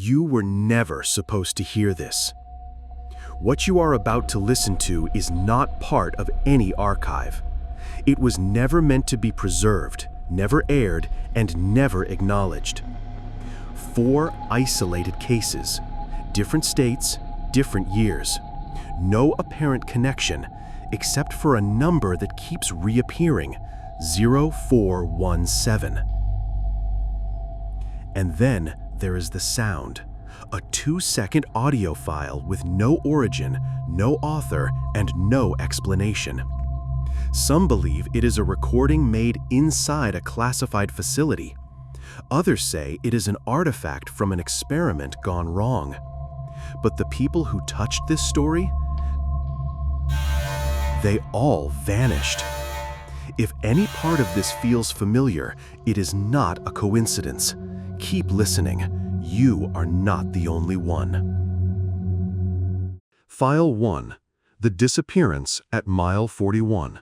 You were never supposed to hear this. What you are about to listen to is not part of any archive. It was never meant to be preserved, never aired, and never acknowledged. 4 isolated cases, different states, different years. No apparent connection, except for a number that keeps reappearing, 0417. And then there is the sound, a 2-second audio file with no origin, no author, and no explanation. Some believe it is a recording made inside a classified facility. Others say it is an artifact from an experiment gone wrong. But the people who touched this story, they all vanished. If any part of this feels familiar, it is not a coincidence. Keep listening. You are not the only one. File 1. The Disappearance at Mile 41.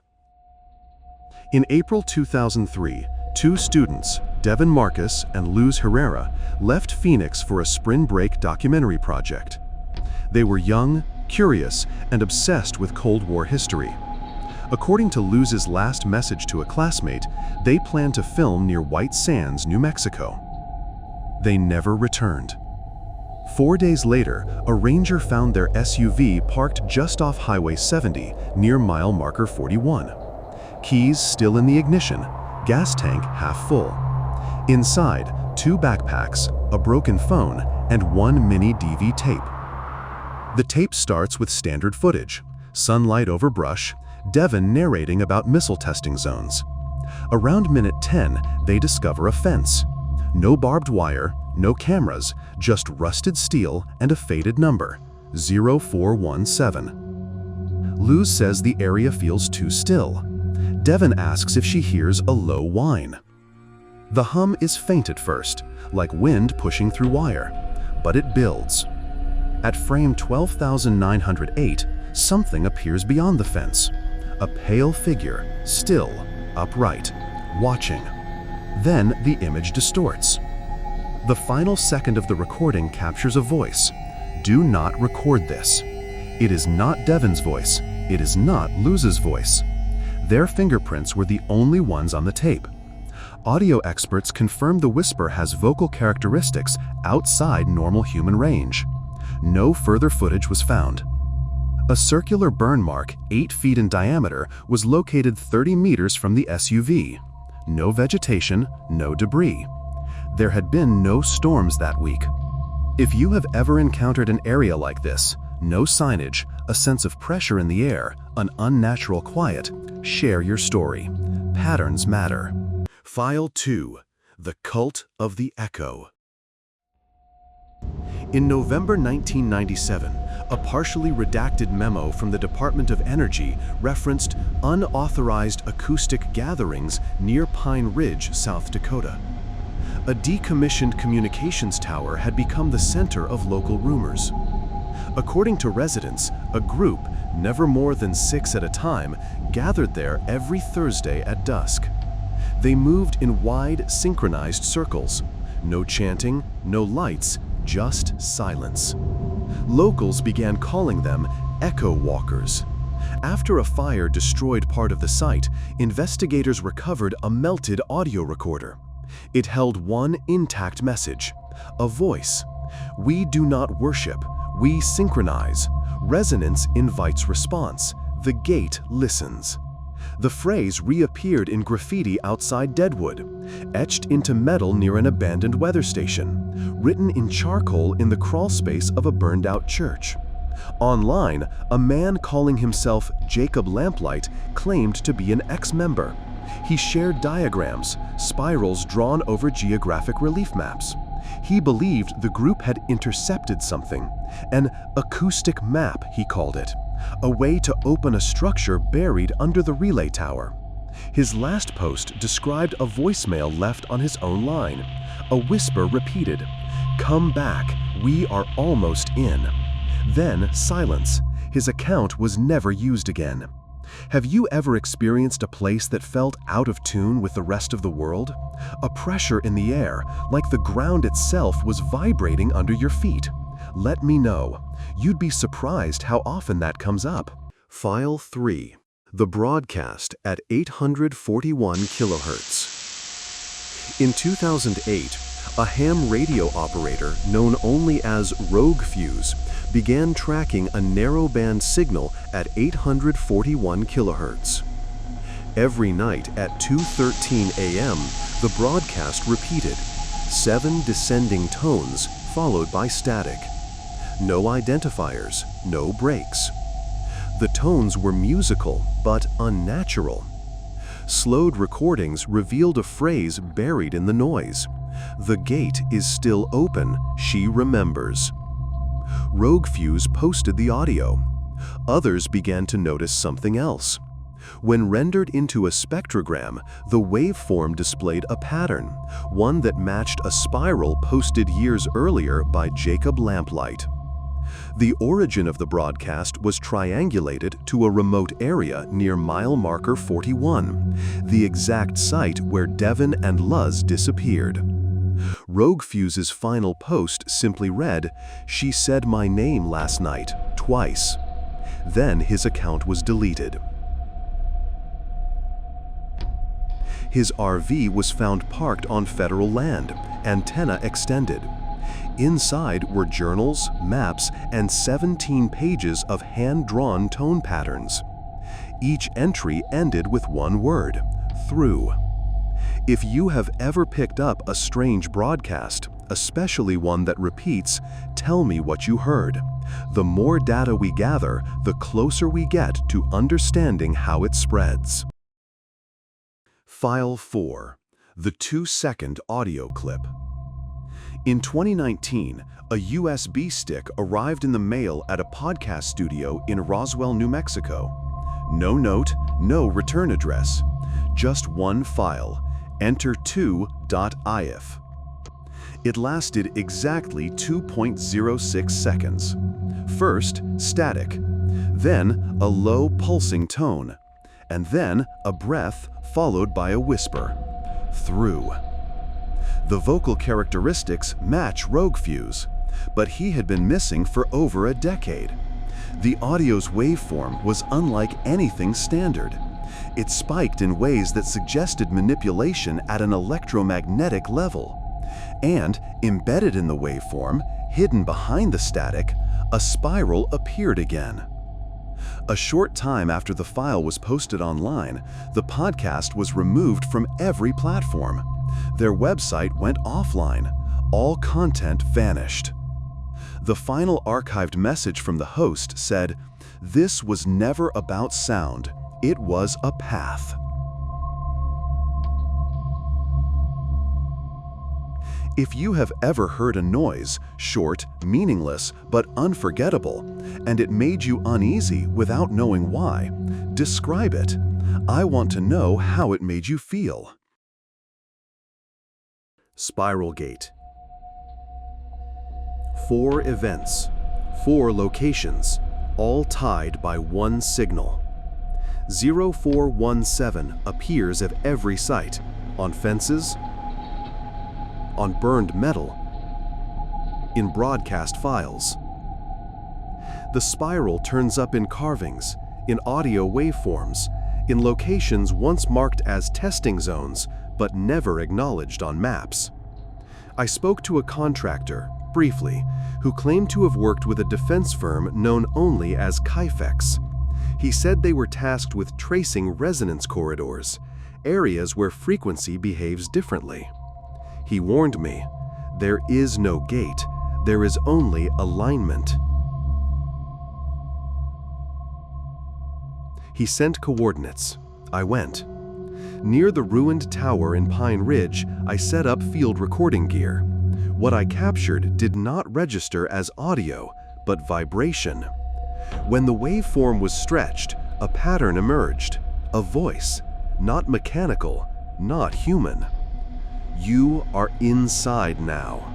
In April 2003, 2 students, Devin Marcus and Luz Herrera, left Phoenix for a spring break documentary project. They were young, curious, and obsessed with Cold War history. According to Luz's last message to a classmate, they planned to film near White Sands, New Mexico. They never returned. 4 days later, a ranger found their SUV parked just off Highway 70 near mile marker 41. Keys still in the ignition, gas tank half full. Inside, 2 backpacks, a broken phone, and 1 mini DV tape. The tape starts with standard footage, sunlight over brush, Devin narrating about missile testing zones. Around minute 10, they discover a fence. No barbed wire, no cameras, just rusted steel and a faded number, 0417. Luz says the area feels too still. Devin asks if she hears a low whine. The hum is faint at first, like wind pushing through wire, but it builds. At frame 12,908, something appears beyond the fence. A pale figure, still, upright, watching. Then the image distorts. The final second of the recording captures a voice. Do not record this. It is not Devin's voice. It is not Luz's voice. Their fingerprints were the only ones on the tape. Audio experts confirm the whisper has vocal characteristics outside normal human range. No further footage was found. A circular burn mark 8 feet in diameter was located 30 meters from the SUV. No vegetation, no debris. There had been no storms that week. If you have ever encountered an area like this, no signage, a sense of pressure in the air, an unnatural quiet, share your story. Patterns matter. File 2. The Cult of the Echo. In November 1997, a partially redacted memo from the Department of Energy referenced unauthorized acoustic gatherings near Pine Ridge, South Dakota. A decommissioned communications tower had become the center of local rumors. According to residents, a group, never more than 6 at a time, gathered there every Thursday at dusk. They moved in wide, synchronized circles. No chanting, no lights, just silence. Locals began calling them echo walkers. After a fire destroyed part of the site, investigators recovered a melted audio recorder. It held one intact message, a voice. We do not worship, we synchronize. Resonance invites response. The gate listens. The phrase reappeared in graffiti outside Deadwood, etched into metal near an abandoned weather station, written in charcoal in the crawlspace of a burned-out church. Online, a man calling himself Jacob Lamplight claimed to be an ex-member. He shared diagrams, spirals drawn over geographic relief maps. He believed the group had intercepted something, an acoustic map, he called it, a way to open a structure buried under the relay tower. His last post described a voicemail left on his own line. A whisper repeated, "Come back, we are almost in." Then silence. His account was never used again. Have you ever experienced a place that felt out of tune with the rest of the world? A pressure in the air, like the ground itself was vibrating under your feet? Let me know. You'd be surprised how often that comes up. File 3. The broadcast at 841 kilohertz. In 2008, a ham radio operator known only as Rogue Fuse began tracking a narrowband signal at 841 kilohertz. Every night at 2:13 a.m., the broadcast repeated, 7 descending tones followed by static. No identifiers, no breaks. The tones were musical but unnatural. Slowed recordings revealed a phrase buried in the noise. The gate is still open, she remembers. Rogue Fuse posted the audio. Others began to notice something else. When rendered into a spectrogram, the waveform displayed a pattern, one that matched a spiral posted years earlier by Jacob Lamplight. The origin of the broadcast was triangulated to a remote area near mile marker 41, the exact site where Devin and Luz disappeared. Rogue Fuse's final post simply read, "She said my name last night, twice." Then his account was deleted. His RV was found parked on federal land, antenna extended. Inside were journals, maps, and 17 pages of hand-drawn tone patterns. Each entry ended with one word, through. If you have ever picked up a strange broadcast, especially one that repeats, tell me what you heard. The more data we gather, the closer we get to understanding how it spreads. File 4. The 2-second audio clip. In 2019, a USB stick arrived in the mail at a podcast studio in Roswell, New Mexico. No note, no return address. Just one file, enter2.if. It lasted exactly 2.06 seconds. First, static, then a low pulsing tone, and then a breath followed by a whisper, through. The vocal characteristics match Rogue Fuse, but he had been missing for over a decade. The audio's waveform was unlike anything standard. It spiked in ways that suggested manipulation at an electromagnetic level. And, embedded in the waveform, hidden behind the static, a spiral appeared again. A short time after the file was posted online, the podcast was removed from every platform. Their website went offline. All content vanished. The final archived message from the host said, "This was never about sound. It was a path." If you have ever heard a noise, short, meaningless, but unforgettable, and it made you uneasy without knowing why, describe it. I want to know how it made you feel. Spiralgate. 4 events, 4 locations, all tied by one signal. 0417 appears at every site, on fences, on burned metal, in broadcast files. The spiral turns up in carvings, in audio waveforms, in locations once marked as testing zones, but never acknowledged on maps. I spoke to a contractor, briefly, who claimed to have worked with a defense firm known only as Kyfex. He said they were tasked with tracing resonance corridors, areas where frequency behaves differently. He warned me, there is no gate, there is only alignment. He sent coordinates. I went. Near the ruined tower in Pine Ridge, I set up field recording gear. What I captured did not register as audio, but vibration. When the waveform was stretched, a pattern emerged, a voice, not mechanical, not human. You are inside now.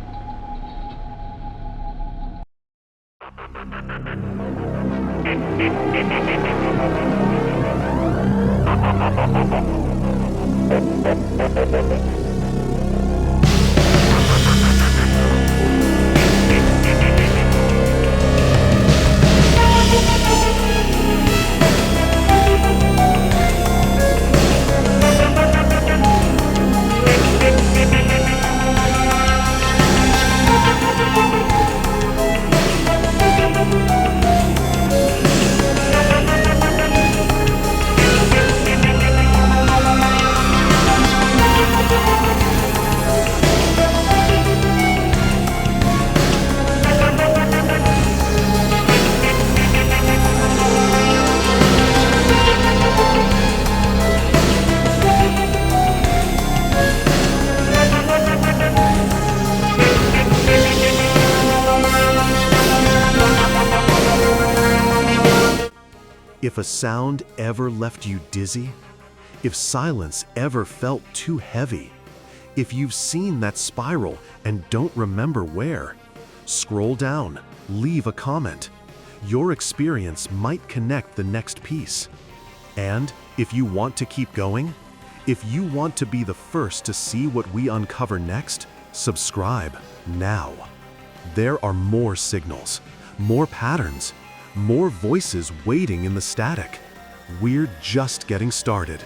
If a sound ever left you dizzy, if silence ever felt too heavy, if you've seen that spiral and don't remember where, scroll down, leave a comment. Your experience might connect the next piece. And if you want to keep going, if you want to be the first to see what we uncover next, subscribe now. There are more signals, more patterns, more voices waiting in the static. We're just getting started.